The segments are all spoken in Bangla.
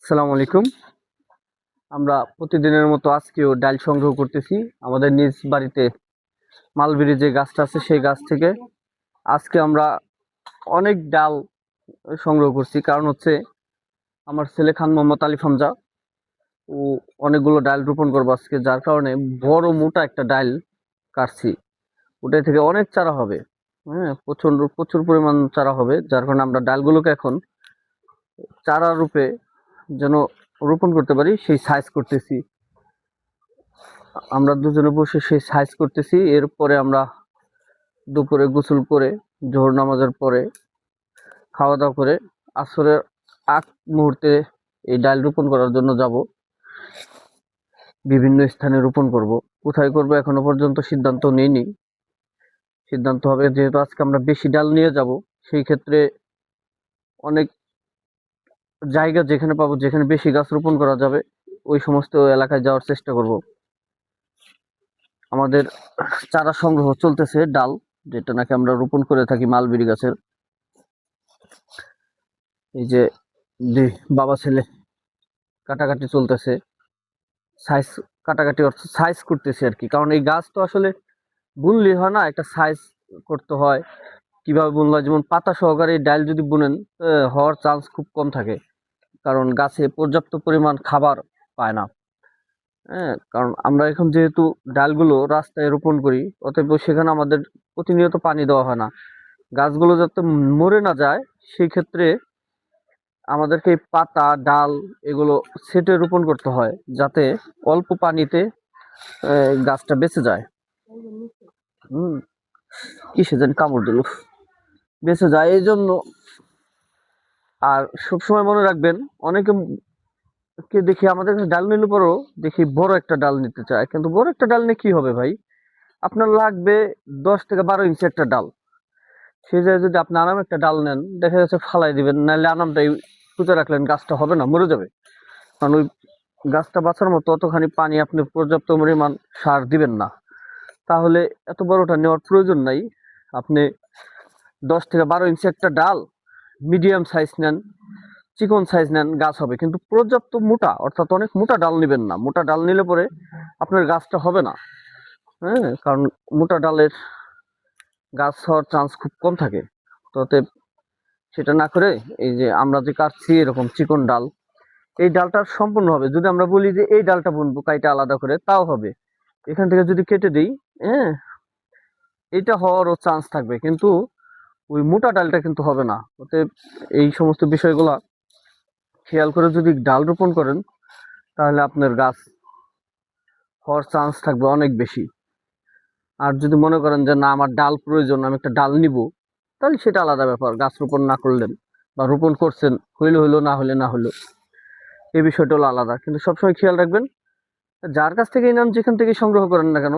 আসসালামু আলাইকুম। আমরা প্রতিদিনের মতো আজকেও ডাল সংগ্রহ করতেছি আমাদের নিজ বাড়িতে। মালবেরি যে গাছটা আছে সেই গাছ থেকে আজকে আমরা অনেক ডাল সংগ্রহ করছি। কারণ হচ্ছে আমার ছেলে খান মোহাম্মদ আলিফ হামজা ও অনেকগুলো ডাল রোপণ করবো আজকে, যার কারণে বড় মোটা একটা ডাল কাটছি। ওটা থেকে অনেক চারা হবে। হ্যাঁ, প্রচন্ড প্রচুর পরিমাণ চারা হবে, যার কারণে আমরা ডালগুলোকে এখন চারা রূপে যেন রোপণ করতে পারি সেই সাইজ করতেছি। আমরা দুজনে বসে সেই সাইজ করতেছি। এরপরে আমরা দুপুরে গোসল করে জোহর নামাজের পরে খাওয়া দাওয়া করে আসরের আগ মুহূর্তে এই ডাল রোপণ করার জন্য যাব। বিভিন্ন স্থানে রোপণ করব। কোথায় করব এখনো পর্যন্ত সিদ্ধান্ত নেইনি। সিদ্ধান্ত হবে, যেহেতু আজকে আমরা বেশি ডাল নিয়ে যাব, সেই ক্ষেত্রে অনেক জায়গা যেখানে পাবো, যেখানে বেশি গাছ রোপণ করা যাবে, ওই সমস্ত এলাকায় যাওয়ার চেষ্টা করব। আমাদের চারা সংগ্রহ চলতেছে ডাল, যেটা নাকি আমরা রোপণ করে থাকি মালবেরি গাছের। এই যে বাবা ছেলে কাটাকাটি চলতেছে, সাইজ কাটাকাটি অর্থ সাইজ করতেছে আর কি। কারণ এই গাছ তো আসলে বুনলি হয় না, একটা সাইজ করতে হয়। কিভাবে বুনলে হয়, যেমন পাতা সহকারে ডাল যদি বুনেন হওয়ার চান্স খুব কম থাকে, কারণ গাছে পর্যাপ্ত পরিমাণ খাবার পায় না। হ্যাঁ, কারণ আমরা এখন যেহেতু ডালগুলো রাস্তায় রোপণ করি, অতএব সেখানে আমাদের প্রতিনিয়ত পানি দেওয়া হয় না। গাছগুলো যাতে মরে না যায়, সেই ক্ষেত্রে আমাদেরকে এই পাতা ডাল এগুলো সেটে রোপণ করতে হয়, যাতে অল্প পানিতে গাছটা বেঁচে যায়। হুম, কিসে যেন কামড় দিল, বেঁচে যায় এই জন্য। আর সবসময় মনে রাখবেন, অনেকে কে দেখি আমাদের কাছে ডাল নিলে পরেও দেখি বড় একটা ডাল নিতে চায়, কিন্তু বড় একটা ডাল নিয়ে কি হবে ভাই? আপনার লাগবে 10 থেকে 12 ইঞ্চি একটা ডাল। সে জায়গায় যদি আপনি আনাম একটা ডাল নেন, দেখা যাচ্ছে ফালাই দিবেন, নাহলে আনামটাই পুঁতে রাখলেন, গাছটা হবে না, মরে যাবে। কারণ ওই গাছটা বাঁচার মতো অতখানি পানি আপনি পর্যাপ্ত পরিমাণ সার দিবেন না। তাহলে এত বড়টা নেওয়ার প্রয়োজন নাই। আপনি 10 থেকে 12 ইঞ্চি একটা ডাল, মিডিয়াম সাইজ নেন, চিকন সাইজ নেন, গাছ হবে। কিন্তু পর্যাপ্ত মোটা, অর্থাৎ অনেক মোটা ডাল নেবেন না। মোটা ডাল নিলে পরে আপনার গাছটা হবে না। হ্যাঁ, কারণ মোটা ডালের গাছ হওয়ার চান্স খুব কম থাকে। তো সেটা না করে এই যে আমরা যে কাটছি এরকম চিকন ডাল, এই ডালটা সম্পূর্ণ হবে। যদি আমরা বলি যে এই ডালটা বুনবো কাইটা আলাদা করে, তাও হবে। এখান থেকে যদি কেটে দিই, হ্যাঁ, এটা হওয়ারও চান্স থাকবে, কিন্তু ওই মোটা ডালটা কিন্তু হবে না। অতএব এই সমস্ত বিষয়গুলা খেয়াল করে যদি ডাল রোপণ করেন, তাহলে আপনার গাছ হওয়ার চান্স থাকবে অনেক বেশি। আর যদি মনে করেন যে না, আমার ডাল প্রয়োজন, আমি একটা ডাল নিব, তাহলে সেটা আলাদা ব্যাপার। গাছ রোপণ না করলেন বা রোপণ করছেন, হইলে হইলো, না হলে না হলো, এই বিষয়টা হলো আলাদা। কিন্তু সবসময় খেয়াল রাখবেন, যার কাছ থেকে নেন, যেখান থেকে সংগ্রহ করেন না কেন,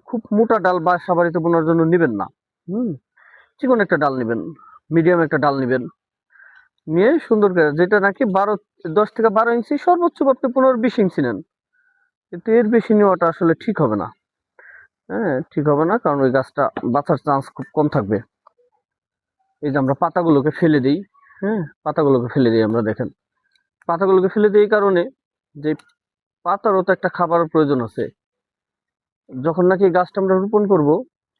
খুব মোটা ডাল বাসা বাড়িতে বোনার জন্য নিবেন না। হুম, চিকন একটা ডাল নিবেন, মিডিয়াম একটা ডাল নিবেন, নিয়ে সুন্দর করে, যেটা নাকি 10 থেকে 12 ইঞ্চি, সর্বোচ্চ আপনি 15-20 ইঞ্চি নেন। কিন্তু এর বেশি নেওয়াটা আসলে ঠিক হবে না। হ্যাঁ, ঠিক হবে না, কারণ ওই গাছটা বাঁচার চান্স খুব কম থাকবে। এই যে আমরা পাতাগুলোকে ফেলে দিই, হ্যাঁ, পাতাগুলোকে ফেলে দিই, আমরা দেখেন পাতাগুলোকে ফেলে দিই এই কারণে যে পাতারও তো একটা খাবারের প্রয়োজন আছে। যখন নাকি গাছটা আমরা রোপণ করব,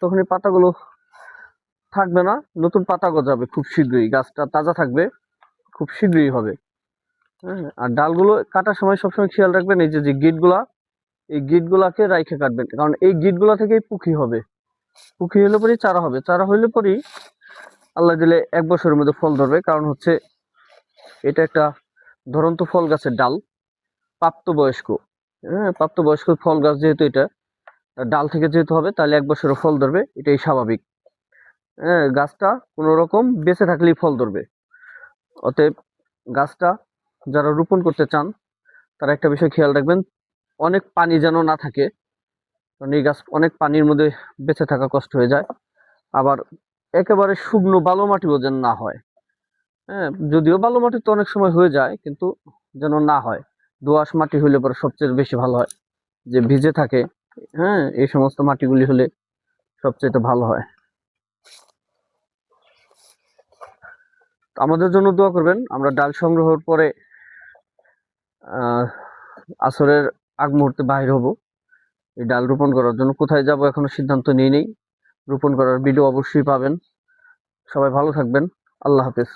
তখন এই পাতাগুলো থাকবে না, নতুন পাতা গজাবে খুব শীঘ্রই, গাছটা তাজা থাকবে, খুব শীঘ্রই হবে। হ্যাঁ, আর ডালগুলো কাটার সময় সবসময় খেয়াল রাখবেন, এই যে যে গিটগুলা, এই গিটগুলাকে রাইখে কাটবেন, কারণ এই গিটগুলা থেকেই পুঁকি হবে। পুঁকি হলে পরেই চারা হবে, চারা হইলে পরেই আল্লাহ দিলে 1 বছরের মধ্যে ফল ধরবে। কারণ হচ্ছে এটা একটা ধরন্ত ফল গাছের ডাল, প্রাপ্তবয়স্ক। হ্যাঁ, প্রাপ্তবয়স্ক ফল গাছ যেহেতু, এটা ডাল থেকে যেহেতু হবে, তাহলে 1 বছরে ফল ধরবে, এটাই স্বাভাবিক। হ্যাঁ, গাছটা কোন রকম বেঁচে থাকলেই ফল ধরবে। অতএব গাছটা যারা রোপণ করতে চান, তারা একটা বিষয় খেয়াল রাখবেন, অনেক পানি যেন না থাকে। কারণ এই গাছ অনেক পানির মধ্যে বেঁচে থাকা কষ্ট হয়ে যায়। আবার একেবারে শুকনো বালু মাটিও যেন না হয়। হ্যাঁ, যদিও বালু মাটি তো অনেক সময় হয়ে যায়, কিন্তু যেন না হয়। দোআঁশ মাটি হলে পরে সবচেয়ে বেশি ভালো হয়, যে ভিজে থাকে। হ্যাঁ, এই সমস্ত মাটিগুলি হলে সবচেয়ে ভালো হয়। আমাদের জন্য দোয়া করবেন। আমরা ডাল সংগ্রহের পরে আহ আসরের আগ মুহূর্তে বাহির হব এই ডাল রোপণ করার জন্য। কোথায় যাব এখনো সিদ্ধান্ত নিই নেই। রোপণ করার ভিডিও অবশ্যই পাবেন। সবাই ভালো থাকবেন। আল্লাহ হাফেজ।